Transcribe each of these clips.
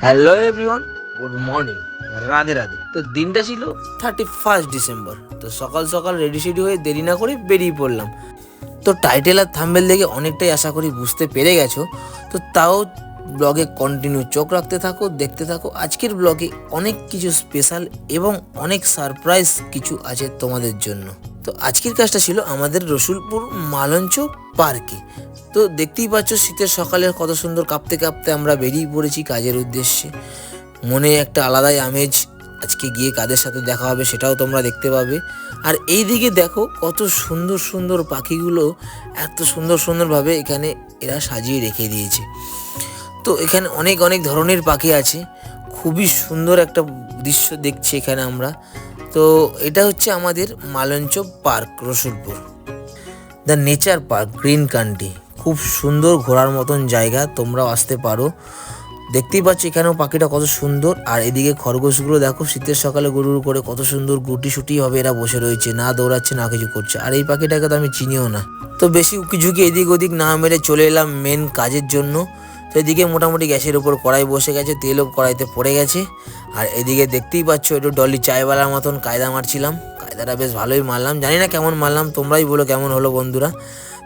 Hello everyone, good morning, Radhe Radhe. তো দিনটা ছিল 31 ডিসেম্বর। তো সকাল সকাল রেডি সেডি হয়ে দেরি না করে বেরিয়ে পড়লাম। তো টাইটেল আর থাম্বেল দেখে অনেকটাই আশা করি বুঝতে পেরে গেছো। তো তাও ব্লগে কন্টিনিউ চোখ রাখতে থাকো, দেখতে থাকো। আজকের ব্লগে অনেক কিছু স্পেশাল এবং অনেক সারপ্রাইজ কিছু আছে তোমাদের জন্য। তো আজকের কাজটা ছিল আমাদের রসুলপুর মালঞ্চ পার্কে। তো দেখতেই পাচ্ছ শীতের সকালে কত সুন্দর কাঁপতে কাঁপতে আমরা বেরিয়ে পড়েছি কাজের উদ্দেশ্যে। মনে একটা আলাদাই আমেজ, আজকে গিয়ে কাদের সাথে দেখা হবে সেটাও তোমরা দেখতে পাবে। আর এই দিকে দেখো কত সুন্দর সুন্দর পাখিগুলো এত সুন্দর সুন্দরভাবে এখানে এরা সাজিয়ে রেখে দিয়েছে। তো এখানে অনেক অনেক ধরনের পাখি আছে, খুবই সুন্দর একটা দৃশ্য দেখছি এখানে আমরা। তো এটা হচ্ছে আমাদের Malancha park Rasulpur, the nature park green country. খুব সুন্দর ঘোরার মতন জায়গা, তোমরাও আসতে পারো। দেখতেই পাচ্ছ এখানেও পাখিটা কত সুন্দর। আর এদিকে খরগোশগুলো দেখো শীতের সকালে গরুর করে কত সুন্দর গুটি সুটি হবে এরা বসে রয়েছে, না দৌড়াচ্ছে না কিছু করছে। আর এই পাখিটাকে তো আমি চিনিও না। তো বেশি উকি ঝুঁকি এদিক ওদিক না মেরে চলে এলাম মেন কাজের জন্য। তো এদিকে মোটামুটি গ্যাসের উপর কড়াই বসে গেছে, তেলও কড়াইতে পড়ে গেছে। আর এদিকে দেখতেই পাচ্ছ একটু ডলি চায়ওয়ালার মতন কায়দা মারছিলাম। কায়দাটা বেশ ভালোই মারলাম, জানি না কেমন মারলাম, তোমরাই বলো কেমন হলো বন্ধুরা।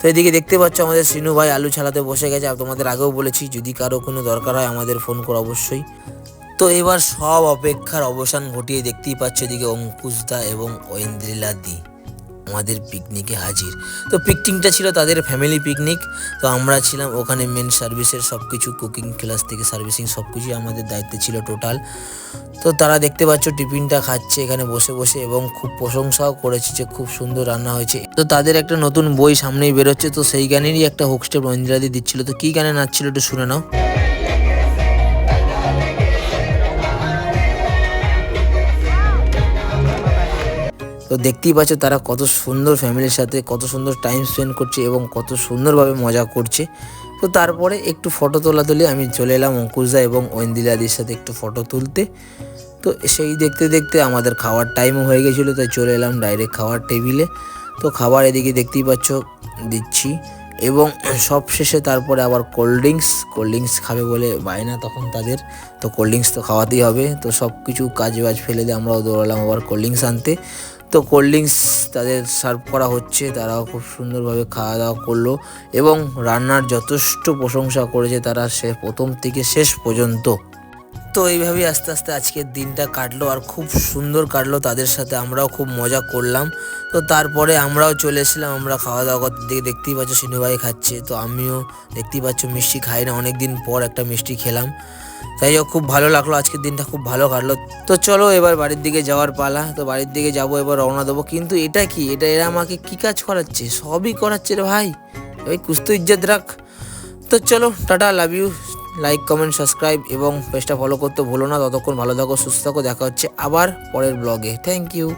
তো এদিকে দেখতে পাচ্ছ আমাদের সিনু ভাই আলু ছাড়াতে বসে গেছে। আর তোমাদের আগেও বলেছি যদি কারো কোনো দরকার হয় আমাদের ফোন করো অবশ্যই। তো এবার সব অপেক্ষার অবসান ঘটিয়ে দেখতেই পাচ্ছ এদিকে অঙ্কুশদা এবং ঐন্দ্রিলা দি আমাদের পিকনিকে হাজির। তো পিকনিকটা ছিল তাদের ফ্যামিলি পিকনিক। তো আমরা ছিলাম ওখানে মেন সার্ভিসের সব কিছু, কুকিং ক্লাস থেকে সার্ভিসিং সব কিছুই আমাদের দায়িত্বে ছিল টোটাল। তো তারা দেখতে পাচ্ছ টিফিনটা খাচ্ছে এখানে বসে বসে এবং খুব প্রশংসাও করেছে যে খুব সুন্দর রান্না হয়েছে। তো তাদের একটা নতুন বই সামনেই বেরোচ্ছে, তো সেই গানেরই একটা হুক স্টেপ ঐন্দ্রিলাদি দিচ্ছিল। তো কী গানে নাচছিল একটু শুনে নাও। তো দেখতেই পাচ্ছ তারা কত সুন্দর ফ্যামিলির সাথে কত সুন্দর টাইম স্পেন্ড করছে এবং কত সুন্দরভাবে মজা করছে। তো তারপরে একটু ফটো তোলা তুলে আমি চলে এলাম অঙ্কুশদা এবং ঐন্দ্রিলাদির সাথে একটু ফটো তুলতে। তো সেই দেখতে দেখতে আমাদের খাওয়ার টাইমও হয়ে গেছিলো, তাই চলে এলাম ডাইরেক্ট খাওয়ার টেবিলে। তো খাবার এদিকে দেখতেই পাচ্ছ দিচ্ছি এবং সব শেষে তারপরে আবার কোল্ড ড্রিঙ্কস খাবে বলে বায়না তখন তাদের। তো কোল্ড ড্রিঙ্কস তো খাওয়াতেই হবে। তো সব কিছু কাজ বাজ ফেলে দিয়ে আমরাও দৌড়ালাম আবার কোল্ড ড্রিঙ্কস আনতে। তো কোল্ড ড্রিঙ্কস তাদের সার্ভ করা হচ্ছে, তারাও খুব সুন্দরভাবে খাওয়া দাওয়া করলো এবং রান্নার যথেষ্ট প্রশংসা করেছে তারা সে প্রথম থেকে শেষ পর্যন্ত। তো এইভাবেই আস্তে আস্তে আজকের দিনটা কাটলো আর খুব সুন্দর কাটলো তাদের সাথে, আমরাও খুব মজা করলাম। তো তারপরে আমরাও চলে এসেছিলাম, আমরা খাওয়া দাওয়া করতে দিকে দেখতেই পাচ্ছ সিনু ভাই খাচ্ছে। তো আমিও দেখতেই পাচ্ছ মিষ্টি খাই না, অনেকদিন পর একটা মিষ্টি খেলাম। তাই হোক খুব ভালো লাগলো, আজকের দিনটা খুব ভালো কাটলো। তো চলো এবার বাড়ির দিকে যাওয়ার পালা। তো বাড়ির দিকে যাবো, এবার রওনা দেবো। কিন্তু এটা কি, এটা এরা আমাকে কি কাজ করাচ্ছে, সবই করাচ্ছে রে ভাই, ওই কুছ তো ইজ্জত রাখ। তো চলো টাটা, love you. Like comment subscribe এবং পেজটা ফলো করতে ভুলো না। ততক্ষণ ভালো থাকো, সুস্থ থাকো, দেখা হচ্ছে আবার পরের ব্লগে। Thank you.